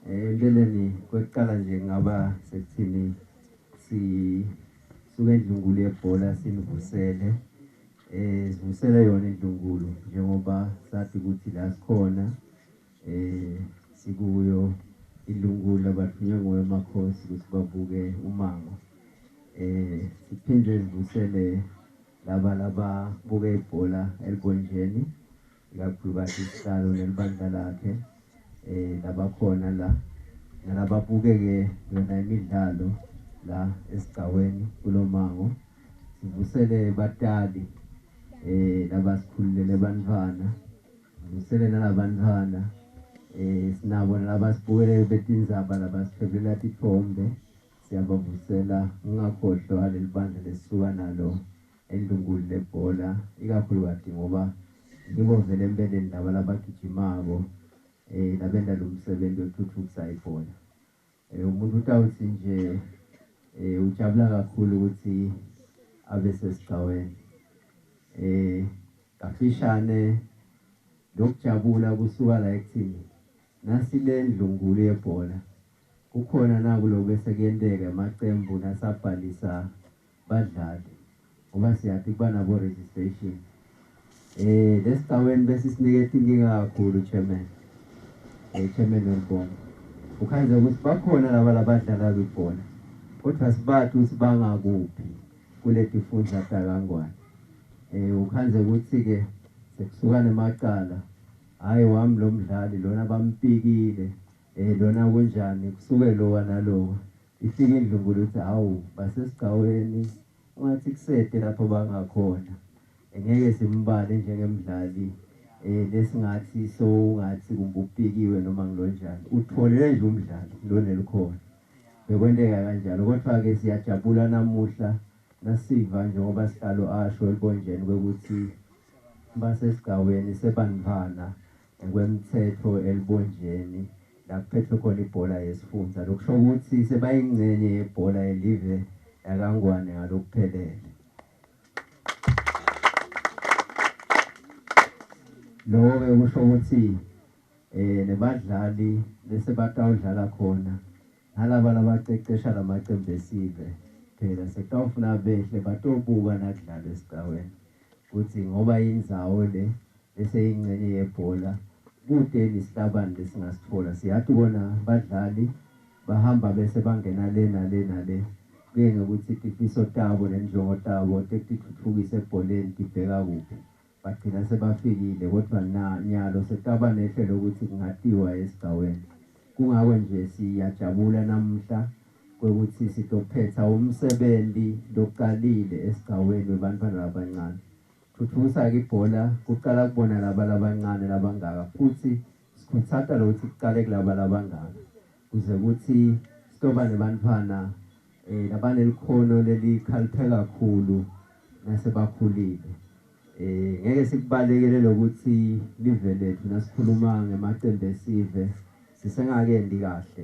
Empeleni kwekuqala nje ngaba sekuthini sisuke endlungulu yebhola sinivusele sivusele yona indlungulu njengoba sathi ukuthi la sikhona sikuyo indlungulu abathunywe ngowe makhosi ukuthi babuke umango siphinde sivusele laba buke ibhola elibonjeni ikakhulukazi isihlalo nelibandla lakhe labakhona la nalababuke-ke yona imidlalo la esigcaweni kulomango sivusele batali labasikhululele bantwana sivusele nalabantwana sinabo nalabasibukele betindzaba labasiphelela tithombe siyabavusela ungakhohlwa leli bandla lesisuka nalo endlungulu lebhola ikakhulukazi ngoba yibo vele empeleni laba labagijimako labenda lo msebenzi wokuthuthukisa ibhola umuntu utawuthi nje ujabula kakhulu ukuthi abe sesigcaweni kafishane lokujabula kusuka la ekuthini nasile ndlungulu yebhola kukhona nakulo bese kuyenteka amaqembu nasabhalisa badlali ngoba siyathi kuba nabo registration lesigcaweni bese sinikeza inkinga kakhulu chairman Welbonga ukhanze ukuthi bakhona laba labadlala ibhola kodwa sibathi ukuthi bangakuphi kuleti fundla takangwane ukhanze ukuthi ke sekusuka nemaqala hayi wami lo mdlali lona bampikile lona kunjani kusuke lowa nalowa ifike indlungulu ukuthi hawu basesigcaweni ungathi kusede lapho bangakhona ngeke simbale njengemdlali lesingathi ungathi kumbupikiwe noma ngilonjani utholele nje umdlalo lo nelikhona bekwenteka kanjalo kodwa ke siyajabula namuhla nasiva njengoba sihlalo asho elibonjeni ukuthi basesigcaweni sebanivana ngokwemithetho elibonjeni la kuphethwe khona ibhola yesifundza lokusho ukuthi sebayingcenye yebhola yelive yakangwane ngalokuphelele lokho kusho ukuthi nebadlali bese batawudlala khona nalaba labaqeqesha lamaqembu esive phela sekawufuna behle batobuka nakudlala esigcaweni ukuthi ngoba indzawo le bese ingcenye yebhola kude nesihlabani lesingasithola siyathi bona badlali bahamba bese bangena le nale nale kuye ngokuthi tifiso tabo nenjongo tabo tekuthuthukisa ebholeni tibheka kuphi bagcina sebafikile kodwa nyalo sekaba nehlelo lokuthi kungatiwa esigcaweni kungako nje siyajabula namuhla ukuthi sitophetha umsebenzi loqalile esigcaweni webantwana abancane thuthukisa ibhola kuqala kubona laba labancane labangaka futhi sikhuthaza lokuthi kuqale kulaba labangaka kuze ukuthi sitoba nebantwana labanelikhono lelikhaliphe kakhulu nasebakhulile ngeke sikubalekele lokuthi live lethu nasikhuluma ngemaqembu esive sisengakendi kahle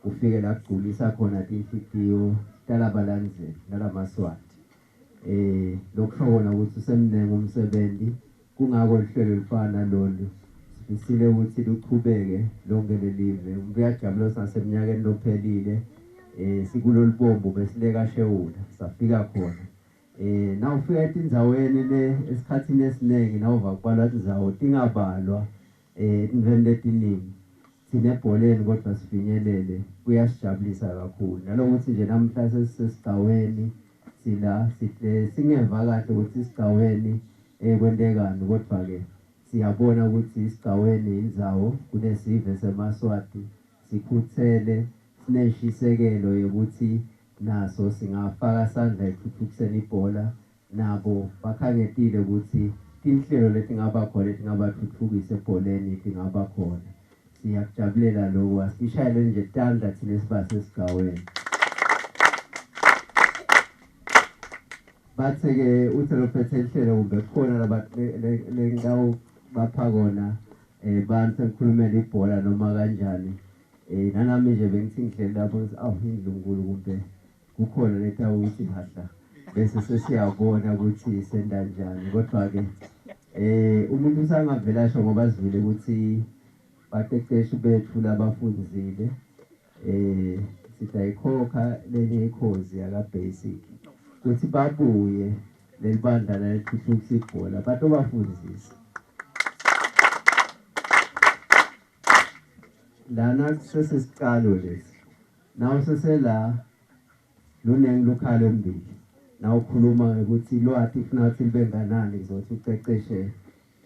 ufike la kugculisa khona inhliziyo talabalandzeli nalamaswati lokushona ukuthi usemnenge umsebenzi kungako lihlelo lifana lolu sifisile ukuthi luqhubeke lonke lelive ngiyajabula saseminyakeni lophelile sikulolibombo besileka shewula safika khona na ufika etindzaweni le esikhathini esiningi na uvakubala indzawo tingabalwa inveni letiningi sinebholeni kodwa sifinyelele kuyasijabulisa kakhulu nalokuthi nje namhla sesisigcaweni sila sihle singeva kahle ukuthi isigcaweni kwentekani kodwa ke siyabona ukuthi isigcaweni indzawo kunesive semaswati sikhuthele sineshisekelo yokuthi naso singafaka sandla ekuthuthukiseni ibhola nabo bakhangetile ukuthi inhlelo letingaba khona etingabathuthukisa ebholeni tingaba khona siyakujabulela lokho asishayele nje tandla thina sibasesigcaweni bathe-ke uthi lophethe ihlelo kumbe kukhona lendawo bapha kona bantu engikhulumela ibhola noma kanjani nanami nje bengithi ngihleli lapho indlungulu kumbe kukhona letha ukuthi hadla bese sesiyabona ukuthi senda njani kodwa ke umuntu usangavela sho ngoba sivile ukuthi baqeqeshi bethu labafundzile sidayikhokha leli ikhozi yaka basic ukuthi babuye lelibandla lethuthukisa ibhola bato bafundisa lana sesesiqalo lesi nawo sesela lunengi lukhalo embili nawo khuluma ukuthi lwathi kufuna ukuthi libe nganani ngizothi uqeqeshe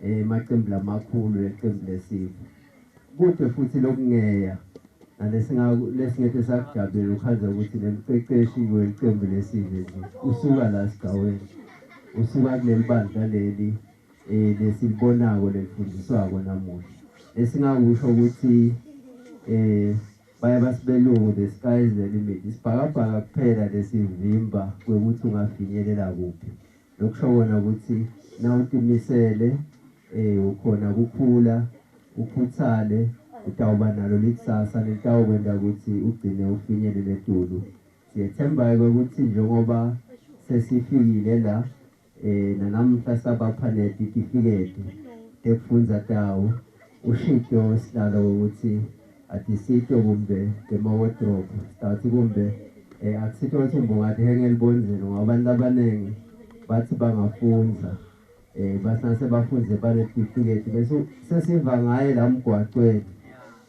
emaqembu lamakhulu leqembu lesizwe kude futhi lokungeya lesingeke sakujabulela ukhaza ukuthi nemqeqeshi weqembu lesizwe nje usuka la sigaweni usuka kuleli bandla leli lesilibonako lelifundiswako namuhla esingakusho ukuthi baya basibelungu the sky is the limit isibhakabhaka kuphela lesivimba kwekuthi ungafinyelela kuphi lokusho kona ukuthi nawutimisele ukhona kukhula ukhuthale utawuba nalo likusasa litawukwenda ukuthi ugcine ufinyelele eTulu siyethemba ukuthi njengoba sesifikile la nanamhla sabapha netifiketi tekufundza tawo ushido silalo ukuthi atisito kumbe demo-wardrobe stawuthi kumbe akusito ukuthi mbungathi hengelibonzeni ngoba abantu abaningi bathi bangafundza basase bafunze banetifiketi bese sesiva ngaye la mgwaqweni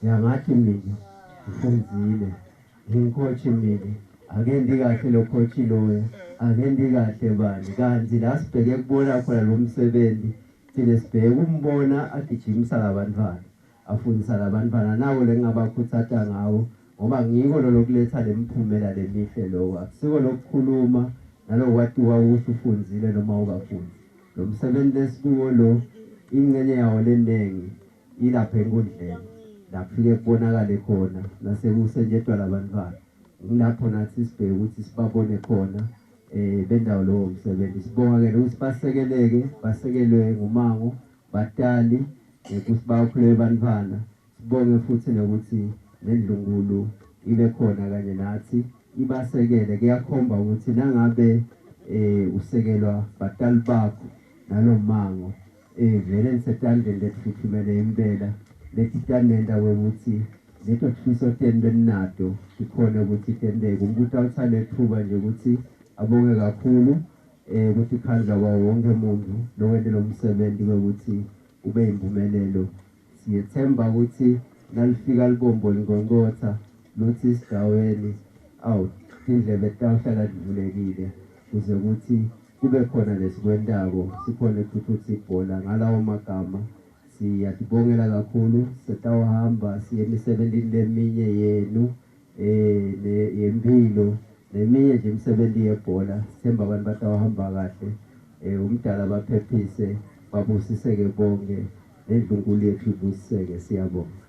yangathi mina ngifundzile ngikhochi mina akendi kahle lo coach loya akendi kahle bani kanti la sibheke kubona khona lo msebenzi thina sibheke umbona agijimisa labantwana afundisa labantwana nawo lengabakhuthatha ngawo ngoba ngiko lo lokuletha lemphumela lemihle lo akusiko lokukhuluma nalokwatiwa ukuthi ufundzile noma ukafundi lo msebenzi lesikuwo lo ingcenye yawo lenengi ilapha enkundleni lapho kubonakala khona nasekusetshenziswa labantwana ngilapho nathi sibheke ukuthi sibabone khona bendawo lo msebenzi sibonga ke ukuthi basekelwe ngumango batali ukuthi bakhule abantwana sibonge futhi nokuthi nendlungulu ibe khona kanye nathi ibasekele kuyakhomba ukuthi nangabe usekelwa batali bakho nalomango vele nisetandleni lethuthumele impela letitandenda ukuthi leto tfiso tende nato sikhona ukuthi tendeke ukuthi awuthale thuba nje ukuthi abonge kakhulu ukuthi khandla kwawo wonke umuntu lokwende lo msebenzi ukuthi ube impumelelo siyethemba ukuthi nalifika libombo lingonkotha lothi sidaweni indlebe tawuhlala livulekile kuze ukuthi kube khona lesikwendako sikhona ukuthuthukisa ibhola ngalawo magama siyatibongela kakhulu setawuhamba siye emisebenzini leminye yenu yempilo neminye nje imisebenzi yebhola sithemba abantu batawuhamba kahle umdala baphephise babusiseke bonke nendlunkulu yethu ibusiseke siyabonga.